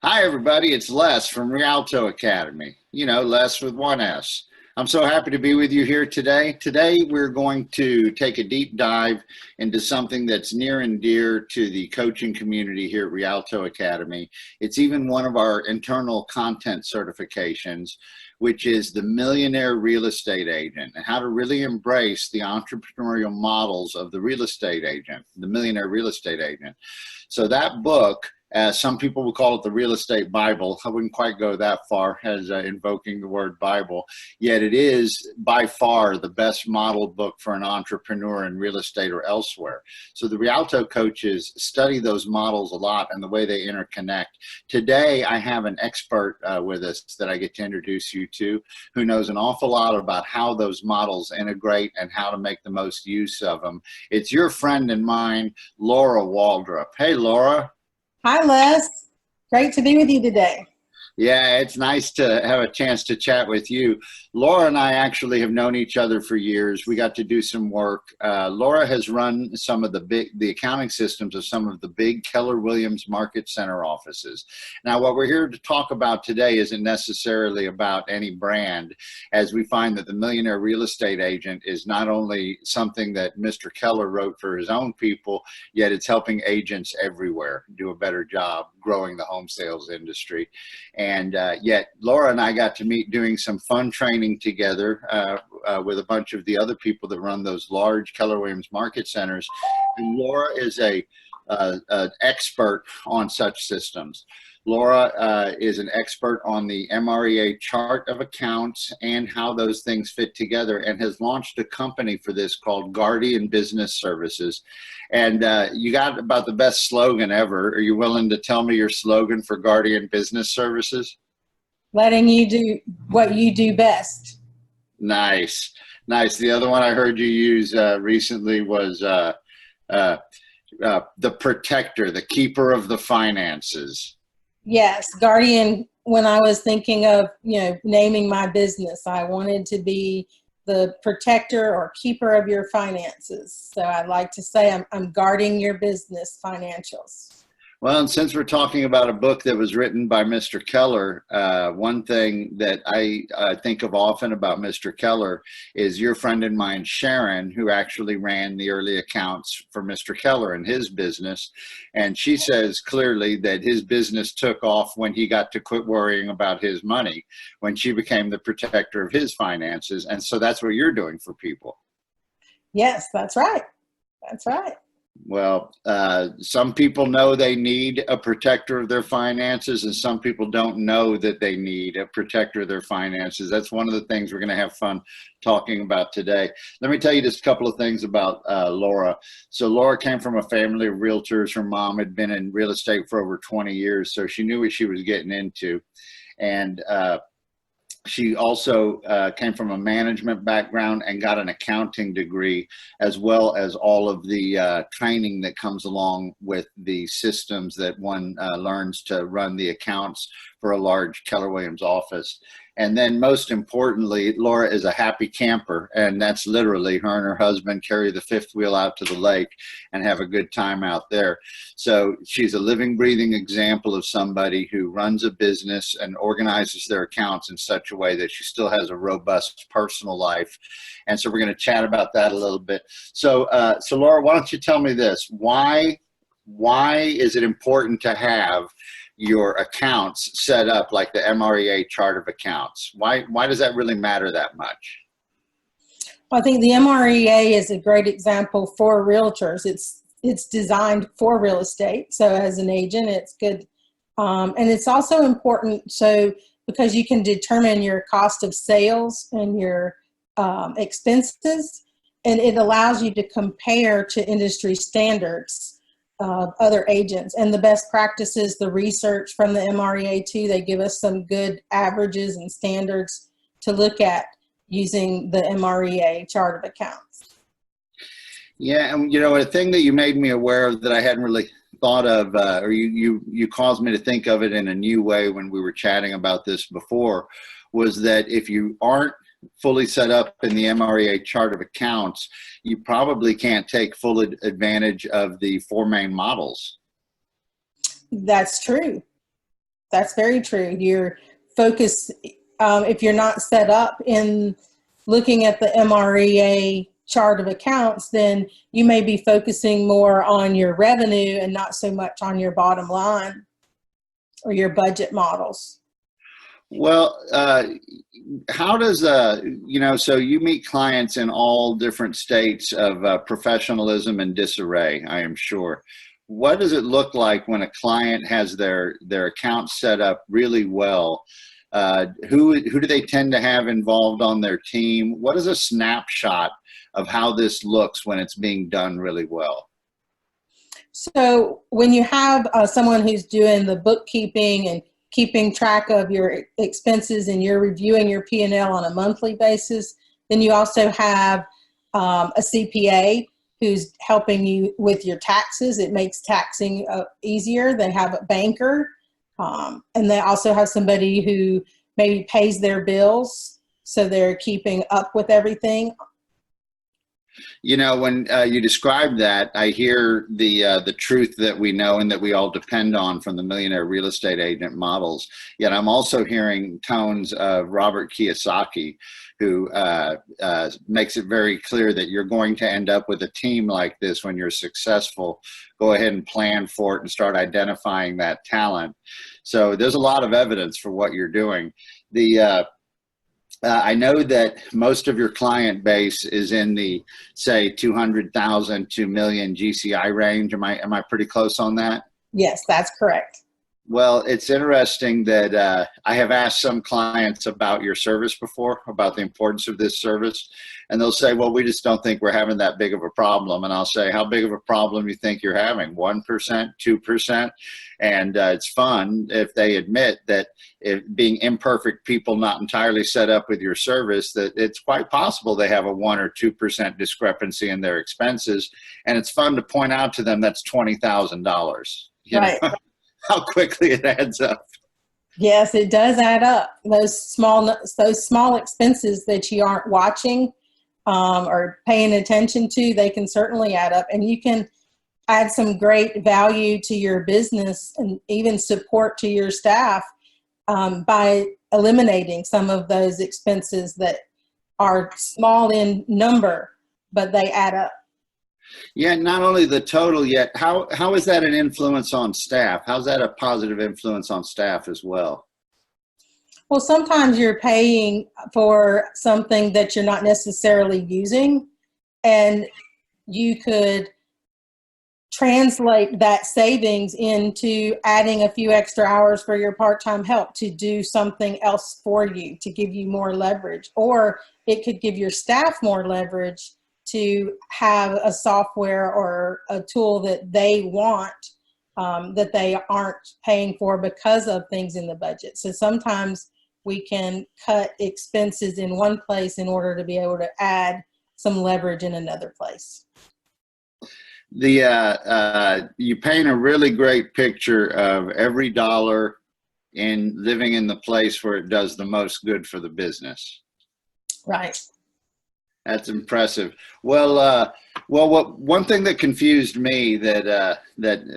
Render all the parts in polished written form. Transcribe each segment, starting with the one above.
Hi, everybody. It's Les from Rialto Academy. You know, Les with one S. I'm so happy to be with you here today. Today, we're going to take a deep dive into something that's near and dear to the coaching community here at Rialto Academy. It's even one of our internal content certifications, which is the Millionaire Real Estate Agent, and how to really embrace the entrepreneurial models of the real estate agent, the Millionaire Real Estate Agent. So that book, some people will call it the real estate Bible. I wouldn't quite go that far as invoking the word Bible, yet it is by far the best model book for an entrepreneur in real estate or elsewhere. So the Rialto coaches study those models a lot and the way they interconnect. Today, I have an expert with us that I get to introduce you to, who knows an awful lot about how those models integrate and how to make the most use of them. It's your friend and mine, Laura Waldrop. Hey, Laura. Hi, Les. Great to be with you today. Yeah, it's nice to have a chance to chat with you. Laura and I actually have known each other for years. We got to do some work. Laura has run some of the accounting systems of some of the big Keller Williams Market Center offices. Now, what we're here to talk about today isn't necessarily about any brand, as we find that the Millionaire Real Estate Agent is not only something that Mr. Keller wrote for his own people, yet it's helping agents everywhere do a better job growing the home sales industry. And yet Laura and I got to meet doing some fun training together with a bunch of the other people that run those large Keller Williams market centers. And Laura is an expert on such systems. Laura is an expert on the MREA Chart of Accounts and how those things fit together, and has launched a company for this called Guardian Business Services. And you got about the best slogan ever. Are you willing to tell me your slogan for Guardian Business Services? Letting you do what you do best. Nice, nice. The other one I heard you use recently was the protector, the keeper of the finances. Yes, Guardian, when I was thinking of, naming my business, I wanted to be the protector or keeper of your finances. So I like to say I'm guarding your business financials. Well, and since we're talking about a book that was written by Mr. Keller, one thing that I think of often about Mr. Keller is your friend and mine, Sharon, who actually ran the early accounts for Mr. Keller and his business. And she says clearly that his business took off when he got to quit worrying about his money, when she became the protector of his finances. And so that's what you're doing for people. Yes, that's right. That's right. Well, some people know they need a protector of their finances, and some people don't know that they need a protector of their finances. That's one of the things we're going to have fun talking about today. Let me tell you just a couple of things about Laura. So Laura came from a family of realtors. Her mom had been in real estate for over 20 years, so she knew what she was getting into. And she also came from a management background and got an accounting degree, as well as all of the training that comes along with the systems that one learns to run the accounts for a large Keller Williams office. And then most importantly, Laura is a happy camper, and that's literally her and her husband carry the fifth wheel out to the lake and have a good time out there. So she's a living, breathing example of somebody who runs a business and organizes their accounts in such a way that she still has a robust personal life. And so we're going to chat about that a little bit. So Laura, why don't you tell me this? Why is it important to have your accounts set up like the MREA Chart of Accounts? Why does that really matter that much? Well, I think the MREA is a great example for realtors. It's designed for real estate. So as an agent, it's good. And it's also important because you can determine your cost of sales and your expenses, and it allows you to compare to industry standards of other agents and the best practices, the research from the MREA too. They give us some good averages and standards to look at using the MREA Chart of Accounts. Yeah, and a thing that you made me aware of that I hadn't really thought of, or you caused me to think of it in a new way when we were chatting about this before, was that if you aren't fully set up in the MREA Chart of Accounts, you probably can't take full advantage of the four main models. That's true. That's very true. You're focused, if you're not set up in looking at the MREA chart of accounts, then you may be focusing more on your revenue and not so much on your bottom line or your budget models. Well, how does, so you meet clients in all different states of professionalism and disarray, I am sure. What does it look like when a client has their account set up really well? Who do they tend to have involved on their team? What is a snapshot of how this looks when it's being done really well? So when you have someone who's doing the bookkeeping and keeping track of your expenses and you're reviewing your P&L on a monthly basis, then you also have a CPA who's helping you with your taxes. It makes taxing easier. They have a banker, and they also have somebody who maybe pays their bills, so they're keeping up with everything. You know, when you describe that, I hear the truth that we know and that we all depend on from the millionaire real estate agent models. Yet I'm also hearing tones of Robert Kiyosaki, who makes it very clear that you're going to end up with a team like this when you're successful. Go ahead and plan for it and start identifying that talent. So there's a lot of evidence for what you're doing. I know that most of your client base is in the, say, 200,000 to million GCI range. Am I pretty close on that? Yes, that's correct. Well, it's interesting that I have asked some clients about your service before, about the importance of this service, and they'll say, well, we just don't think we're having that big of a problem. And I'll say, how big of a problem do you think you're having? 1%, 2%? And it's fun if they admit that if being imperfect people not entirely set up with your service, that it's quite possible they have a 1 or 2% discrepancy in their expenses. And it's fun to point out to them that's $20,000. Right. How quickly it adds up. Yes, it does add up. Those small expenses that you aren't watching or paying attention to, they can certainly add up, and you can add some great value to your business and even support to your staff by eliminating some of those expenses that are small in number, but they add up. Yeah, not only the total yet, how is that an influence on staff? How's that a positive influence on staff as well? Well, sometimes you're paying for something that you're not necessarily using, and you could translate that savings into adding a few extra hours for your part-time help to do something else for you, to give you more leverage. Or it could give your staff more leverage to have a software or a tool that they want that they aren't paying for because of things in the budget. So sometimes we can cut expenses in one place in order to be able to add some leverage in another place. You paint a really great picture of every dollar in living in the place where it does the most good for the business. Right. That's impressive. Well, one thing that confused me that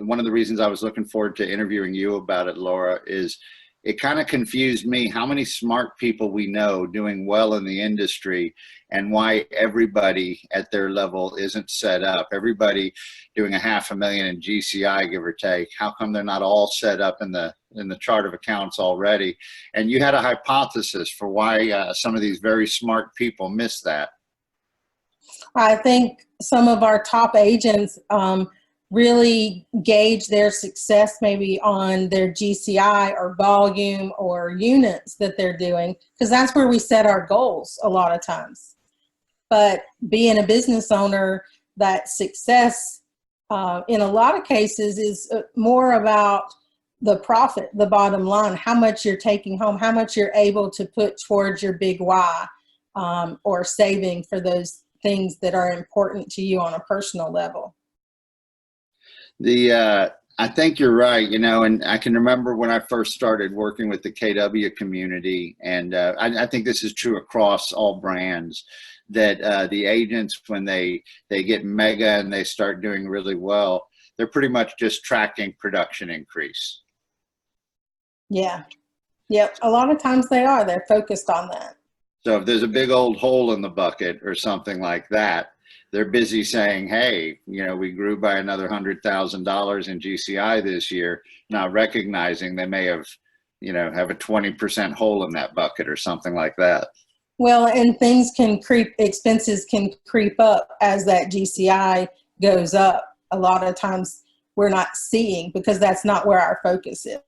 one of the reasons I was looking forward to interviewing you about it, Laura, is it kind of confused me how many smart people we know doing well in the industry and why everybody at their level isn't set up. Everybody doing $500,000 in GCI, give or take. How come they're not all set up in the chart of accounts already? And you had a hypothesis for why some of these very smart people miss that. I think some of our top agents really gauge their success maybe on their GCI or volume or units that they're doing, because that's where we set our goals a lot of times. But being a business owner, that success in a lot of cases is more about the profit, the bottom line, how much you're taking home, how much you're able to put towards your big why, or saving for those things that are important to you on a personal level. I think you're right, and I can remember when I first started working with the KW community, and I think this is true across all brands, that the agents, when they get mega and they start doing really well, they're pretty much just tracking production increase. Yeah. Yep. A lot of times they are. They're focused on that. So if there's a big old hole in the bucket or something like that, they're busy saying, hey, we grew by another $100,000 in GCI this year, not recognizing they may have, have a 20% hole in that bucket or something like that. Well, and expenses can creep up as that GCI goes up. A lot of times we're not seeing because that's not where our focus is.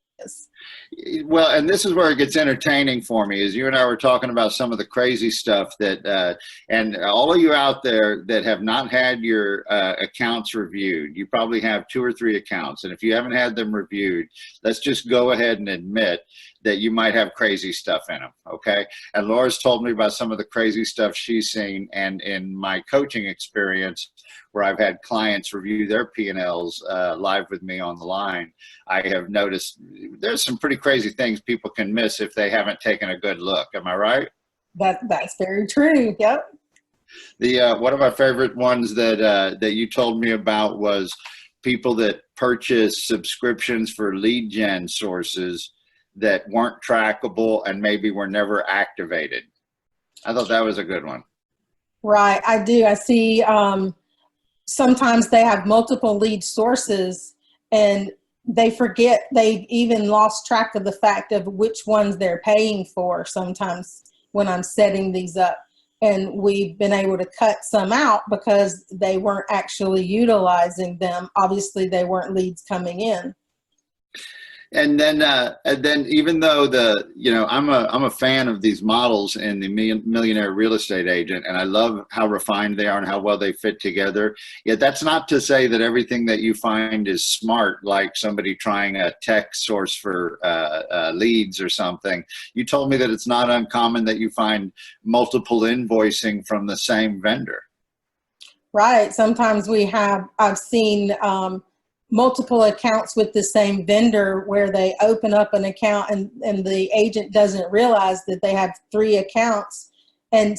Well, and this is where it gets entertaining for me, is you and I were talking about some of the crazy stuff that, and all of you out there that have not had your accounts reviewed, you probably have 2 or 3 accounts. And if you haven't had them reviewed, let's just go ahead and admit that you might have crazy stuff in them, okay? And Laura's told me about some of the crazy stuff she's seen, and in my coaching experience, where I've had clients review their P&Ls live with me on the line, I have noticed there's some pretty crazy things people can miss if they haven't taken a good look. Am I right? That's very true. Yep. One of my favorite ones that you told me about was people that purchase subscriptions for lead gen sources that weren't trackable and maybe were never activated. I thought that was a good one. Right. I do. I see sometimes they have multiple lead sources and they forget, they even lost track of the fact of which ones they're paying for sometimes when I'm setting these up. And we've been able to cut some out because they weren't actually utilizing them. Obviously, they weren't leads coming in. And then even though I'm a fan of these models in the Millionaire Real Estate Agent, and I love how refined they are and how well they fit together. Yet that's not to say that everything that you find is smart, like somebody trying a tech source for leads or something. You told me that it's not uncommon that you find multiple invoicing from the same vendor. Right. Sometimes I've seen multiple accounts with the same vendor where they open up an account and the agent doesn't realize that they have 3 accounts. And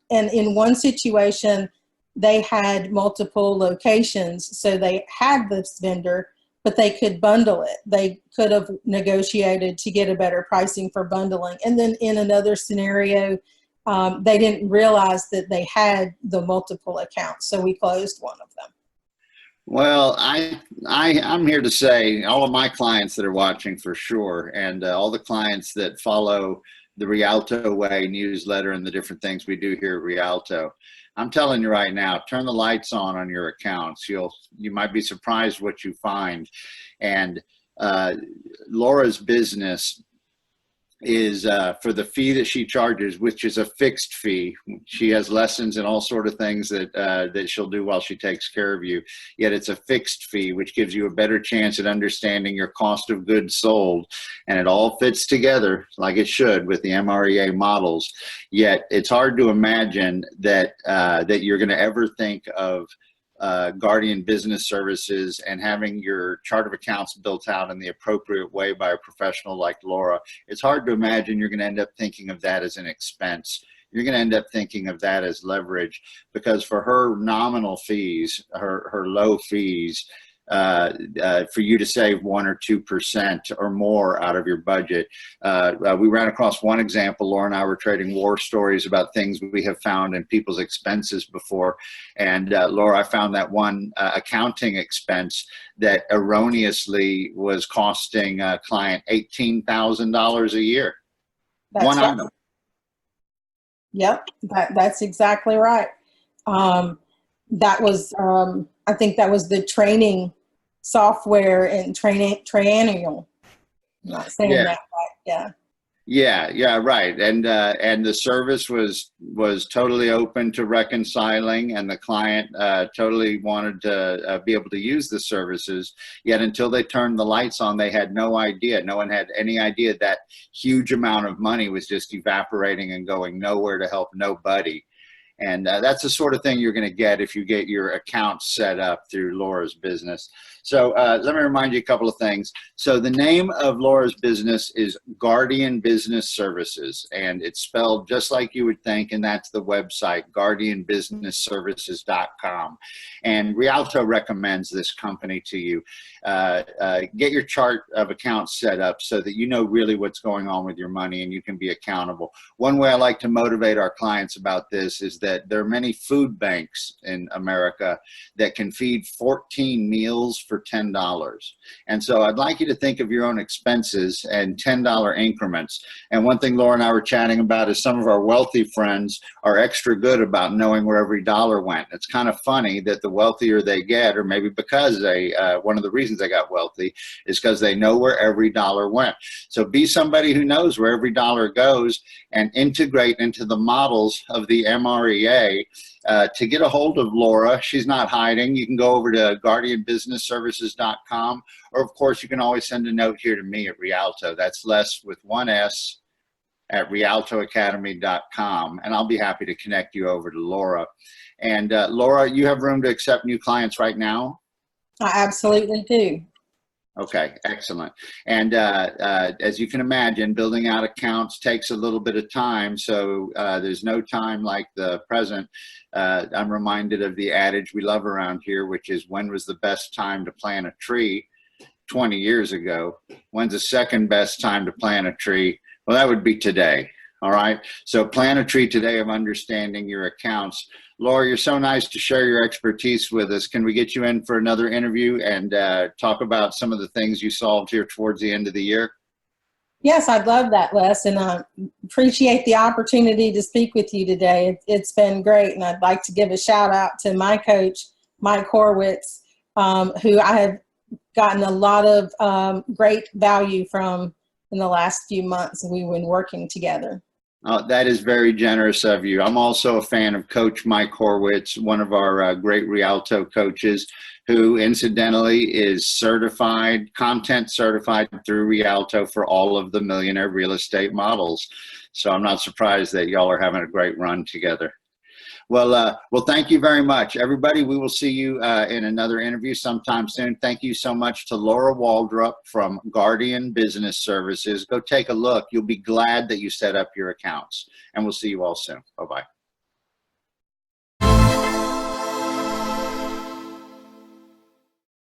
in one situation, they had multiple locations. So they had this vendor, but they could bundle it. They could have negotiated to get a better pricing for bundling. And then in another scenario, they didn't realize that they had the multiple accounts. So we closed one of them. Well, I'm here to say all of my clients that are watching for sure, and all the clients that follow the Rialto Way newsletter and the different things we do here at Rialto, I'm telling you right now, turn the lights on your accounts. You might be surprised what you find. And Laura's business is for the fee that she charges, which is a fixed fee. She has lessons and all sort of things that she'll do while she takes care of you. Yet it's a fixed fee, which gives you a better chance at understanding your cost of goods sold. And it all fits together like it should with the MREA models. Yet it's hard to imagine that you're going to ever think of Guardian Business Services and having your chart of accounts built out in the appropriate way by a professional like Laura. It's hard to imagine you're going to end up thinking of that as an expense. You're going to end up thinking of that as leverage, because for her nominal fees, her low fees, for you to save 1 or 2% or more out of your budget. We ran across one example. Laura and I were trading war stories about things we have found in people's expenses before. And Laura, I found that one accounting expense that erroneously was costing a client $18,000 a year. That's one right. item. Yep, that's exactly right. That was, I think that was the training software and triennial. I'm not saying that right. Yeah. Yeah, right. And the service was totally open to reconciling, and the client totally wanted to be able to use the services. Yet until they turned the lights on, they had no idea. No one had any idea that huge amount of money was just evaporating and going nowhere to help nobody. And that's the sort of thing you're going to get if you get your account set up through Laura's business. So let me remind you a couple of things. So the name of Laura's business is Guardian Business Services, and it's spelled just like you would think, and that's the website, guardianbusinessservices.com. And Rialto recommends this company to you. Get your chart of accounts set up so that you know really what's going on with your money and you can be accountable. One way I like to motivate our clients about this is that there are many food banks in America that can feed 14 meals for $10. And so I'd like you to think of your own expenses and $10 increments. And one thing Laura and I were chatting about is some of our wealthy friends are extra good about knowing where every dollar went. It's kind of funny that the wealthier they get, or maybe because they, one of the reasons they got wealthy is because they know where every dollar went. So be somebody who knows where every dollar goes and integrate into the models of the MREA. To get a hold of Laura, she's not hiding. You can go over to guardianbusinessservices.com, or of course you can always send a note here to me at Rialto. That's Les with one S at rialtoacademy.com, and I'll be happy to connect you over to Laura. And Laura, you have room to accept new clients right now? I absolutely do. Okay, excellent. And as you can imagine, building out accounts takes a little bit of time. So there's no time like the present. I'm reminded of the adage we love around here, which is, when was the best time to plant a tree? 20 years ago. When's the second best time to plant a tree? Well, that would be today. All right. So plant a tree today of understanding your accounts. Laura, you're so nice to share your expertise with us. Can we get you in for another interview and talk about some of the things you solved here towards the end of the year? Yes, I'd love that, Les, and I appreciate the opportunity to speak with you today. It's been great, and I'd like to give a shout out to my coach, Mike Horwitz, who I have gotten a lot of great value from in the last few months. We've been working together. That is very generous of you. I'm also a fan of Coach Mike Horwitz, one of our great Rialto coaches, who incidentally is certified, content certified through Rialto for all of the millionaire real estate models. So I'm not surprised that y'all are having a great run together. Well, thank you very much, everybody. We will see you in another interview sometime soon. Thank you so much to Laura Waldrop from Guardian Business Services. Go take a look. You'll be glad that you set up your accounts. And we'll see you all soon. Bye-bye.